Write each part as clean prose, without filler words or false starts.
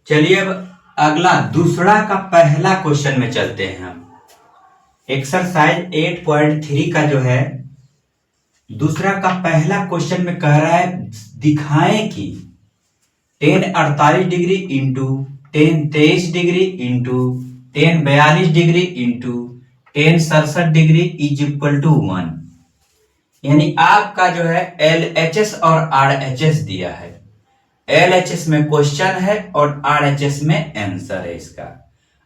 चलिए अब अगला दूसरा का पहला क्वेश्चन में चलते हैं हम। एक्सरसाइज 8.3 का जो है दूसरा का पहला क्वेश्चन में कह रहा है दिखाएं कि tan 48 degree into tan 23 degree into tan 42 degree into tan 67 degree is equal to 1। यानी आपका जो है LHS और RHS दिया है। LHS में क्वेश्चन है और RHS में आंसर है इसका।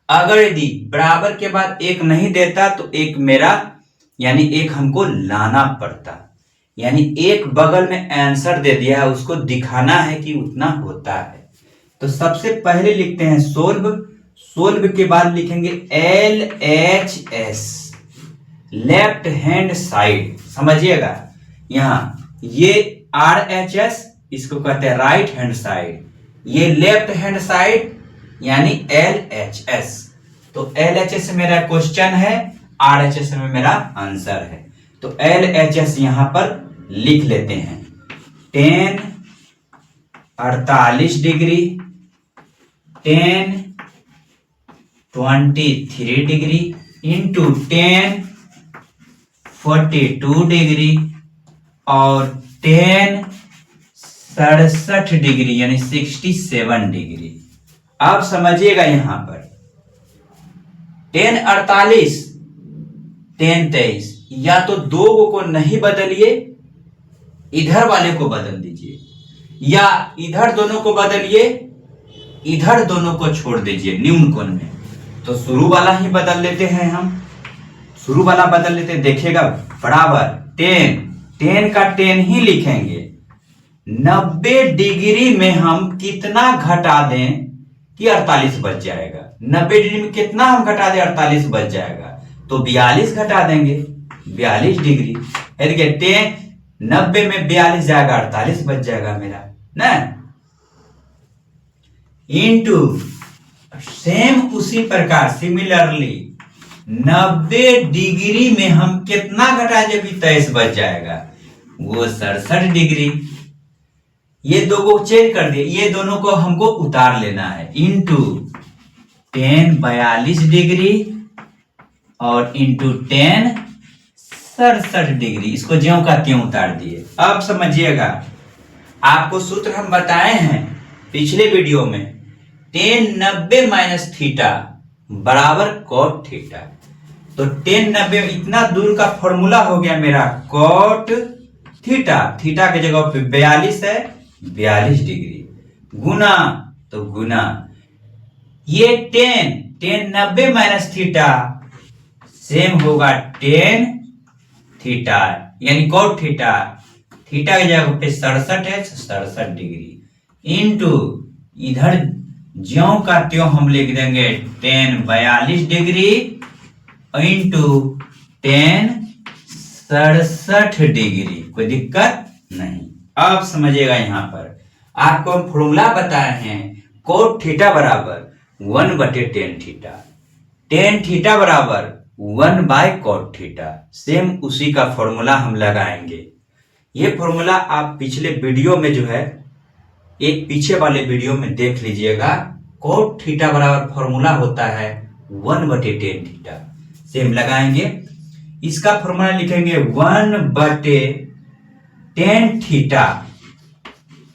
अगर यदि बराबर के बाद एक नहीं देता तो एक मेरा यानी एक हमको लाना पड़ता, यानी एक बगल में आंसर दे दिया है उसको दिखाना है कि उतना होता है। तो सबसे पहले लिखते हैं सोल्व। सोल्व के बाद लिखेंगे LHS लेफ्ट हैंड साइड। समझिएगा यहां ये RHS इसको कहते हैं राइट हैंड साइड, ये लेफ्ट हैंड साइड यानी LHS। तो LHS मेरा क्वेश्चन है, RHS में मेरा आंसर है। तो LHS यहां पर लिख लेते हैं tan 48 degree tan 23 degree into tan 42 degree और tan 67 डिग्री यानी 67 डिग्री। अब समझिएगा यहां पर tan 48 tan 23 या तो दो को नहीं बदलिए, इधर वाले को बदल दीजिए, या इधर दोनों को बदलिए, इधर दोनों को छोड़ दीजिए न्यून कोण में। तो शुरू वाला ही बदल लेते हैं हम, शुरू वाला बदल लेते हैं। देखिएगा बराबर tan का tan ही लिखेंगे। 90 डिग्री में हम कितना घटा दें कि 48 बच जाएगा। 90 डिग्री में कितना हम घटा दें 48 बच जाएगा, तो 42 घटा देंगे 42 डिग्री। देखिए 90 में 42 जाएगा 48 बच जाएगा मेरा ना। इंटू सेम उसी प्रकार सिमिलरली 90 डिग्री में हम कितना घटा दें कि 23 बच जाएगा, वो 67 डिग्री। ये दो को चेंज कर दिए, ये दोनों को हमको उतार लेना है। इंटू tan 42 डिग्री और इंटू tan 67 डिग्री, इसको ज्यों का त्यों उतार दिए। अब समझिएगा आपको सूत्र हम बताए हैं पिछले वीडियो में, tan 90 माइनस थीटा बराबर cot थीटा। तो tan 90 इतना दूर का फॉर्मूला हो गया मेरा cot थीटा। थीटा की जगह पे 42 है, 42 डिग्री गुना, तो गुना ये tan 90 माइनस थीटा सेम होगा tan थीटा यानी cot थीटा। थीटा की जगह पे 67 है, 67 डिग्री इंटू इधर ज्यों का त्यों हम लिख देंगे tan 42 degree into tan 67 degree. कोई दिक्कत नहीं। अब समझिएगा यहां पर आपको हम फॉर्मूला बताए हैं cot थीटा बराबर 1/tan थीटा, tan थीटा बराबर 1/cot थीटा। सेम उसी का फॉर्मूला हम लगाएंगे। ये फॉर्मूला आप पिछले वीडियो में जो है एक पीछे वाले वीडियो में देख लीजिएगा। cot थीटा बराबर फॉर्मूला होता है 1/tan थीटा। सेम लगाएंगे, इसका फॉर्मूला लिखेंगे 1/tan थीटा।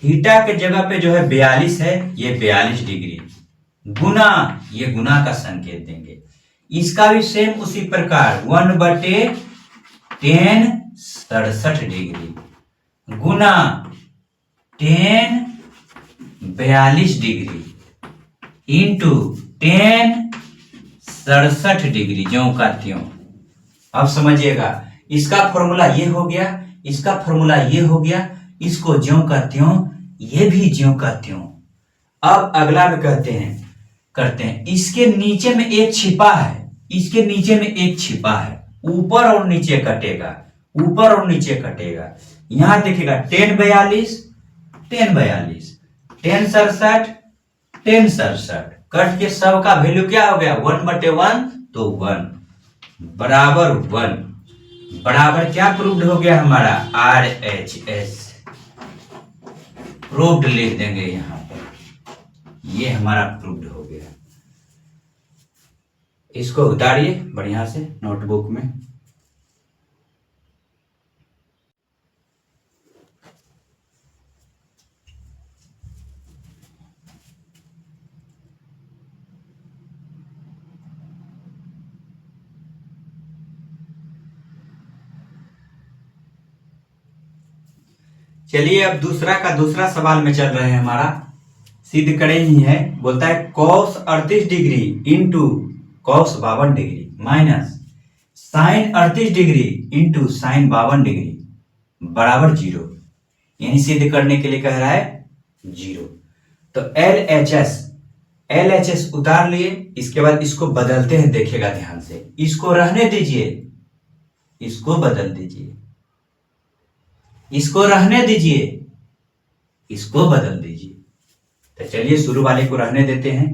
थीटा के जगह पे जो है 42 है, ये 42 डिग्री गुना, ये गुना का संकेत देंगे। इसका भी सेम उसी प्रकार 1/tan 67 डिग्री गुना tan 42 degree into tan 67 degree ज्यों का त्यों। अब समझिएगा इसका फॉर्मूला ये हो गया, इसका फॉर्मूला ये हो गया, इसको ज्यों का त्यों, ये भी ज्यों का त्यों। अब अगला में करते हैं इसके नीचे में एक छिपा है, इसके नीचे में एक छिपा है, ऊपर और नीचे कटेगा, ऊपर और नीचे कटेगा। यहां देखिएगा tan 42 tan 42 tan 67 tan 67 cut के सबका वैल्यू क्या हो गया 1/1, तो 1 बराबर 1 बराबर क्या प्रूव्ड हो गया हमारा RHS प्रूव्ड लिख देंगे यहां पर। ये हमारा प्रूव्ड हो गया। इसको उतारिए बढ़िया से नोटबुक में। चलिए अब दूसरा सवाल में चल रहे हैं हमारा। सिद्ध करें ही है, बोलता है cos 38 degree into cos 52 degree minus sin 38 degree into sin 52 degree बराबर 0। यानी सिद्ध करने के लिए कह रहा है 0। तो LHS उतार लिए। इसके बाद इसको बदलते हैं, देखिएगा ध्यान से। इसको रहने दीजिए, इसको बदल दीजिए, इसको रहने दीजिए, इसको बदल दीजिए। तो चलिए शुरू वाले को रहने देते हैं।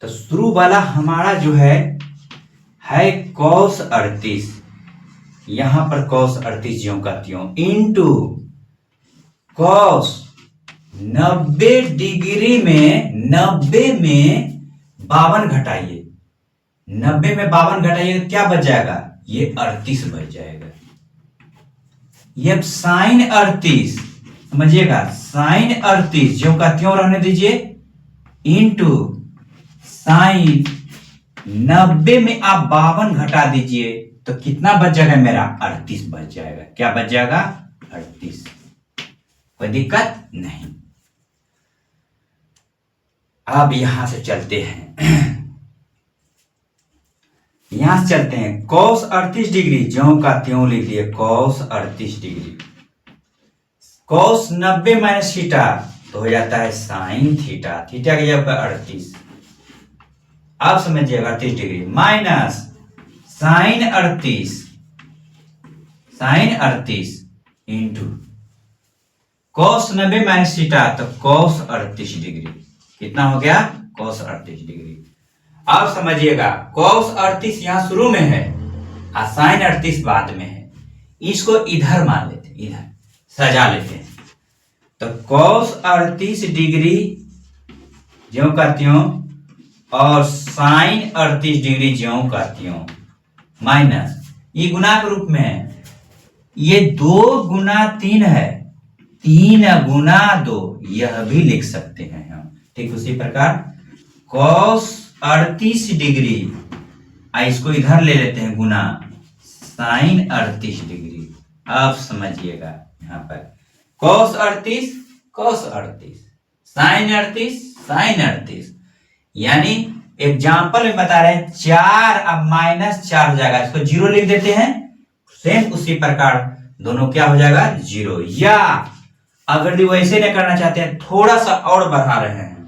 तो शुरू वाला हमारा जो है cos 38, यहां पर cos 38 ज्यों का त्यों इंटू cos 90 डिग्री में 90 में 52 घटाइए, 90 में 52 घटाइए तो क्या बच जाएगा? ये 38 बच जाएगा। ये sin 38 समझिएगा, sin 38 ज्यों का त्यों रहने दीजिए इंटू sin 90 में आप 52 घटा दीजिए तो कितना बच जाएगा? मेरा 38 बच जाएगा। क्या बच जाएगा? 38। कोई दिक्कत नहीं। अब यहां से चलते हैं, यहां से चलते हैं। cos 38 डिग्री ज्यों का त्यों लिख दिए cos 38 degree. cos 90 minus theta तो हो जाता है sin थीटा, थीटा की जगह पर 38। अब समझिएगा 38 degree minus sin 38 into cos 90 minus theta तो cos 38 डिग्री। कितना हो गया? cos 38 degree. अब समझिएगा cos 38 यहां शुरू में है और sin 38 बाद में है। इसको इधर मान लेते, इधर सजा लेते हैं। तो cos 38 डिग्री ज्यों का त्यों और sin 38 डिग्री ज्यों का त्यों माइनस, ये गुना के रूप में है। ये 2 गुना 3 है, 3 गुना 2 यह भी लिख सकते हैं हम। ठीक उसी प्रकार cos 38 डिग्री, इसको इधर ले लेते हैं गुना sin 38 डिग्री। अब समझिएगा यहां पर cos 38 sin 38 यानी एग्जाम्पल में बता रहे हैं 4 अब माइनस 4 जाएगा, इसको 0 लिख देते हैं। सेम उसी प्रकार दोनों क्या हो जाएगा? 0। या अगर वैसे नहीं करना चाहते हैं, थोड़ा सा और बढ़ा रहे हैं,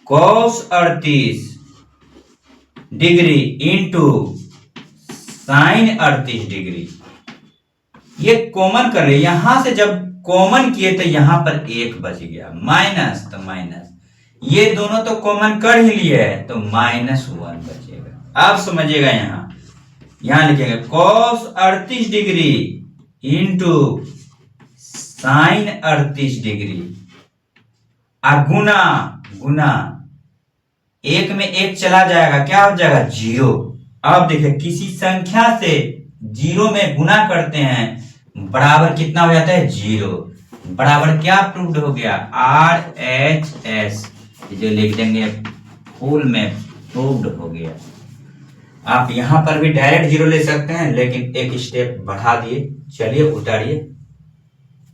cos 38 degree into sin 38 degree. ये कॉमन कर रहे, यहां से जब कॉमन किए तो यहां पर 1 बच गया, माइनस तो माइनस, ये दोनों तो कॉमन कर ही लिए है तो -1 बचेगा। अब समझिएगा यहां लिखेंगे cos 38 degree into sin 38 degree गुना 1 में 1 चला जाएगा, क्या हो जाएगा? 0। अब देखिए किसी संख्या से 0 में गुना करते हैं बराबर कितना हो जाता है? 0। बराबर क्या प्रूव्ड हो गया? RHS, जो लिख देंगे फुल में प्रूव्ड हो गया। आप यहां पर भी डायरेक्ट 0 ले सकते हैं, लेकिन एक स्टेप बढ़ा दिए। चलिए उतारिए।